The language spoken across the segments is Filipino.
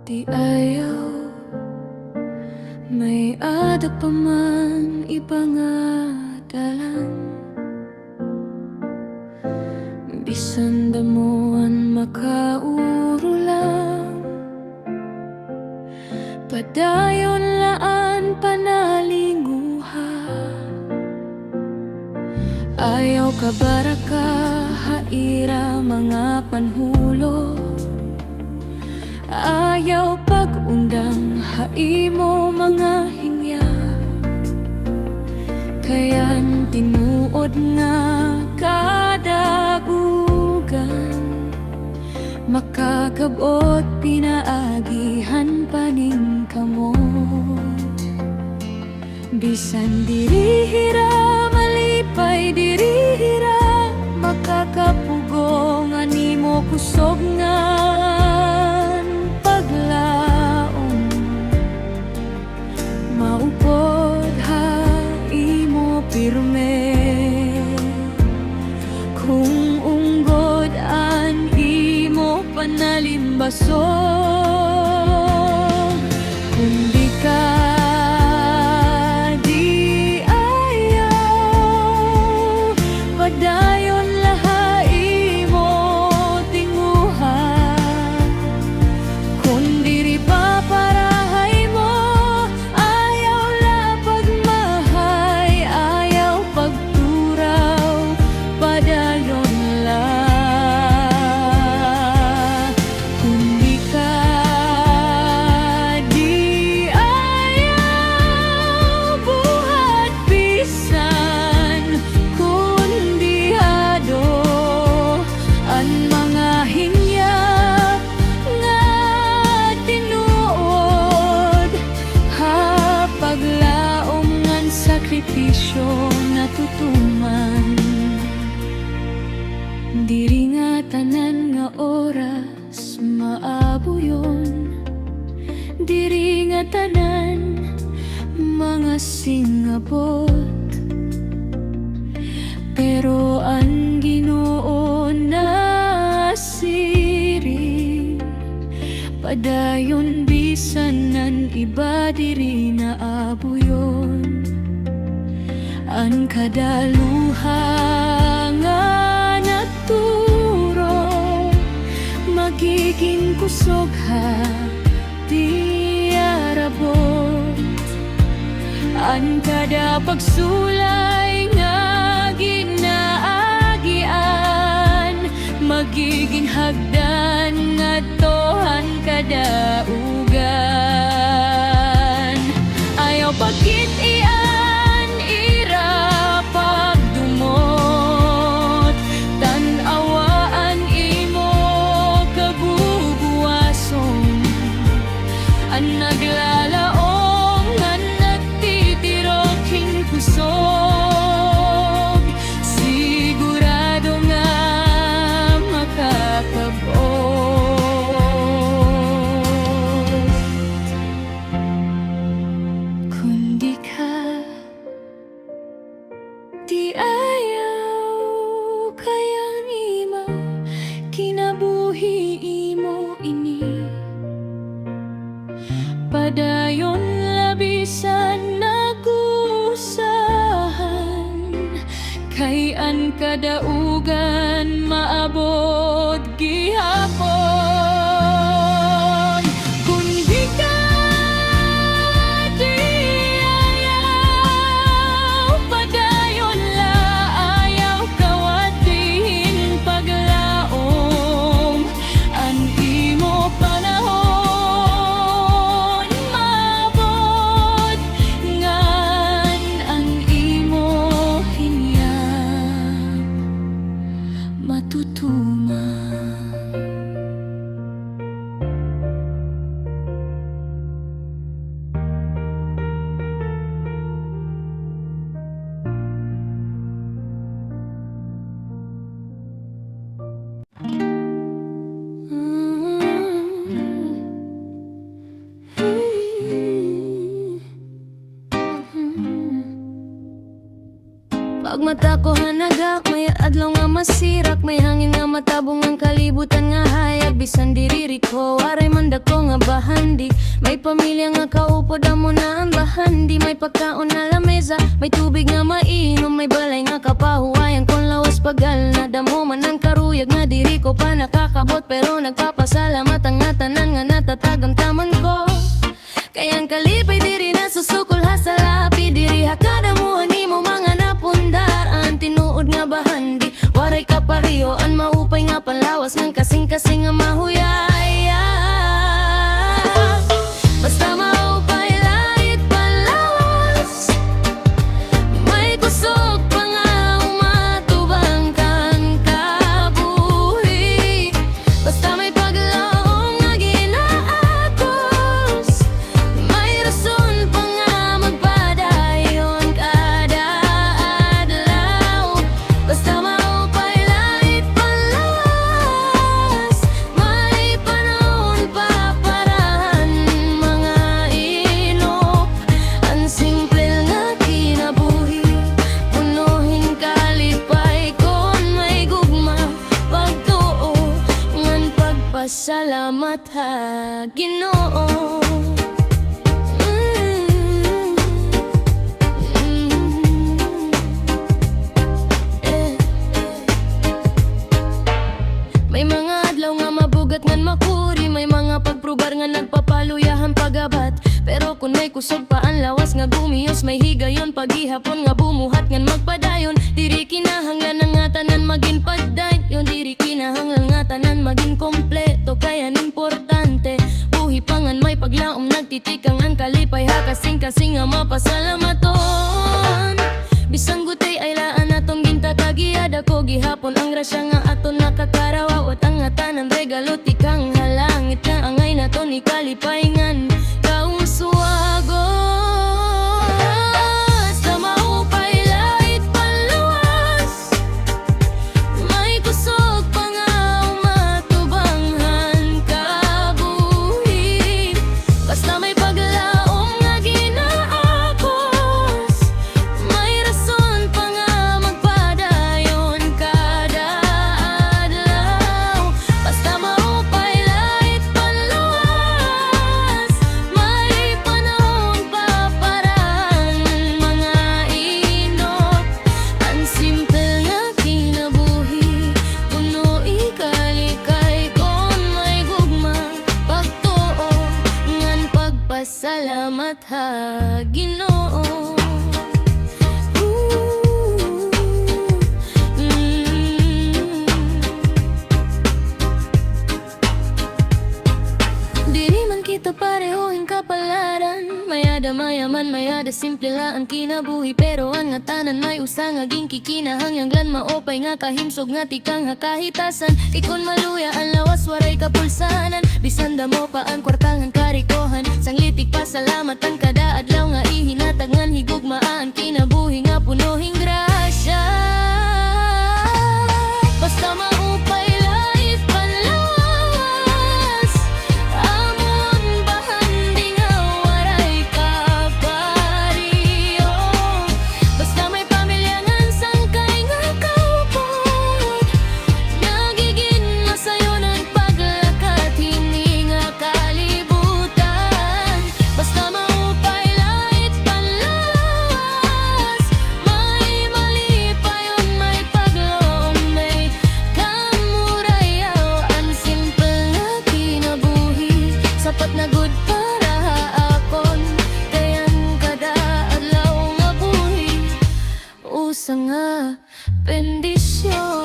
Di ayaw, may ada pa man ipangadalan. Bisan damuan makaurulang, padayon laan panalinguhan. Ayaw ka baraka haira mga panhulo. Ayaw pag-undang haimo mga hingya. Kaya'n tinuod nga kadagugan, makakabot pinaagihan paning kamo. Bisan dirihira malipay dirihira, makakapugong animo kusog ngan paglaom. Maupod ha imo pirme, kung unggod an imo panalimbasong. Kung di ka di ayaw, padayon laha imo tinguhan. Kung diri pa parahay mo, ayaw la pagmahay, ayaw pagturaw, padayon la. Kung di ka di ayaw, buhat bisan kun dihado an mga hinya nga tinuod. Ha paglaom ngan sakripisyo natutuman. Diri nga tanan nga oras maabuyon, diri nga tanan mga singabot. Pero ang Ginoo na siri, padayon bisan nan iba diri na abuyon. Ang kadaluha nga naturo, magiging kusog ha di arabot. Ang kada pagsulay nga ginaagian, magiging hagdan nga tohan kadaugan. Ayaw pagkit-ian ira pagdumot, tan-awaan imo kabubuwason. Ang naglalaong nga nagtitirok kusog, sigurado nga makakabot. Kung di ka di ayaw, kayang ima kinabuhi imo ini. Padayon labisan nagusahan, kay an kadaugan maabot gihapon. Kung di ka di ayaw, padayon la ayaw kawatihin paglaom. An imo panahon maabot, ngan ang imo hinyam matutuman. Pag mata ko hanagak, may adlaw nga masirak, may hangin nga matabong ang kalibutan nga hayag. Bisan diriri ko, waray man dako nga bahandi. May pamilya nga kaupod amo na ang bahandi. May pagkaon na lamesa, may tubig nga mainom, may balay nga kapahuwayan kung lawas pagal na damo man ang karuyag nga diri ko pa nakakabot. Pero nagpapasalamat ang nga tanan nga natatagamtaman ko. Kayang kalipay diri na susukol ha sa lapi. Diri hakada mo mo mga napundaan. Tinuod nga bahandi, waray kaparihoan, maupay nga panlawas ng kasing-kasing nga mahuyaya. Basta maupay lait panlawas, may kusog pa nga umatubang kang kabuhi. Basta may paglaong nga ginaatos, may rason pa nga magpadayon kada adlaw. Basta maupay lait panlawas, may panahon pa parahan mga inop. Ang simple nga kinabuhi, punuhin kalipay kon may gugma. Pagtuo ngan pagpasalamat ha Ginoo. May mga adlaw nga mabugat ngan makuri, may mga pagprubar nga nagpapaluyahan pagabat. Pero kung may kusog pa ang lawas nga gumiyos, may higayon paghihapon nga bumuhat ngan magpadayon. Diri kinahanglan nga tanan maging paddayon, yung diri kinahanglan nga tanan maging kompleto. Kaya importante buhi pangan may paglaom, nagtitikang ang kalipay ha kasing-kasing nga mapasalamaton. Bisang gutay ay laan atong gintatagiyad ako gihapon ang grasya nga aton nakakarawa. Wat ang tanan regalo tikang halangit nga angay naton ikalipay ngan kaung suwagos. Sa maupay lait panlawas, may kusog pa nga umatubanghan kabuhi. Basta may paglaom nga ginaakos, may rason pa nga magpadayon kada adlaw. Basta maupay lait panlawas, may panahon pa parahan mga inop. Ang simple nga kinabuhi, puno ikalikay kon may gugma. Pagtuo ngan pagpasalamat ha Ginoo. Diri man kita parehoing kapalaran, mayada mayaman, mayada simple la ang kinabuhi. Pero ang nga tanan may usa nga ginkikinahanglan, maopay nga kahimsog nga tikang hakahitasan. Ikon maluya ang lawas waray kapulsanan, bisan damo pa ang kwartangan karikohan. Sanglitik pasalamat ang kada adlaw nga ihinatag ngan higugmaan kinabuhi nga punuhing grasya. Basta maupay lait panlawas, amon bahandi nga waray kapariho. Basta may pamilya ngan sangkay nga kaupod, nagiging masayon ang paglakat hini nga kalibutan. Basta maupay lait panlawas, may malipayon, may paglaom, may kamurayaw. Ang simple nga kinabuhi, sapat na good para akon. Kayan kada adlaw nga buhi, usa nga bendisyon.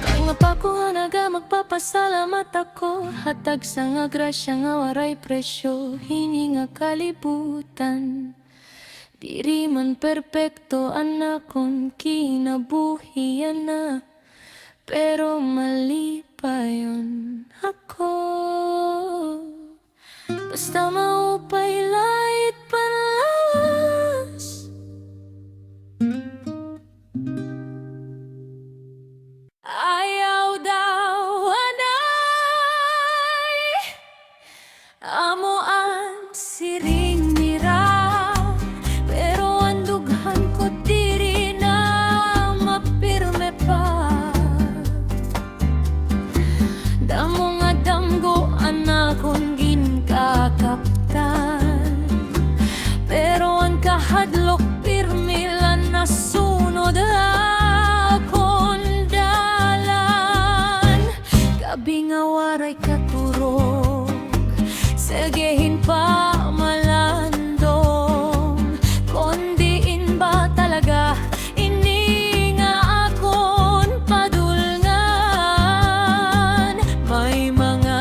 Kay mapakuhanaga magpapasalamat ako, hatag sa nga grasya nga waray presyo hini nga kalibutan. Diri man perpekto anakon kinabuhian na, pero mali pa yun ako. Basta maupay lait panlawas, ayaw daw na Yagehin pa malandong kondiin ba talaga ini nga akon padulngan. May mga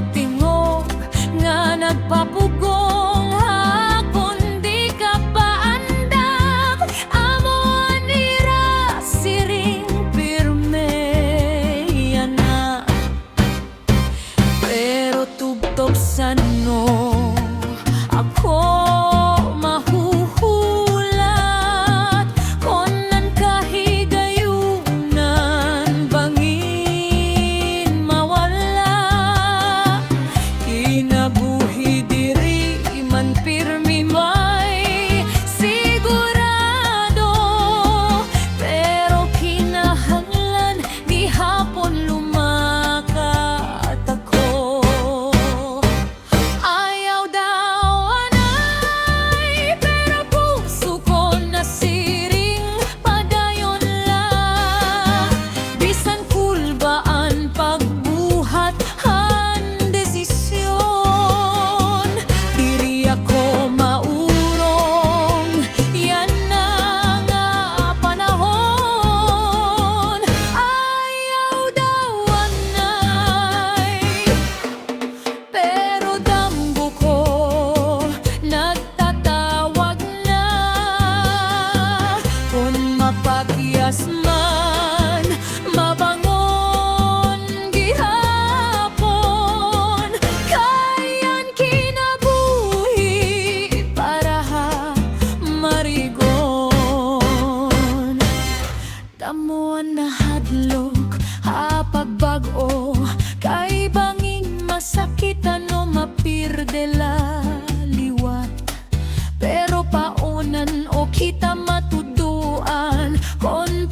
tingog nga nagpapugong hakon di ka pa andak. Amo anira siring pirme yan na. Pero tugtog sa no ako mahuhulat konan kahigayunan bangin mawala. Kinabuhi diri man pirmi may sigurado, pero kinahanglan di hapon lumakat ako. Ayaw daw anay, pero puso ko nasiring padayon la. Bisan kulbaan pagbuhat han desisyon, diri ako maurong yan na nga panahon. Ayaw daw anay, pero damgo ko nagtatawag na. Kung mapakyas man mabangon gihapon, kayan kinabuhi para ha marigon. Damuan na hadlok hapagbago, kay banging masakitan o mapirde la liwat. Pero paunan o kita matuduan kon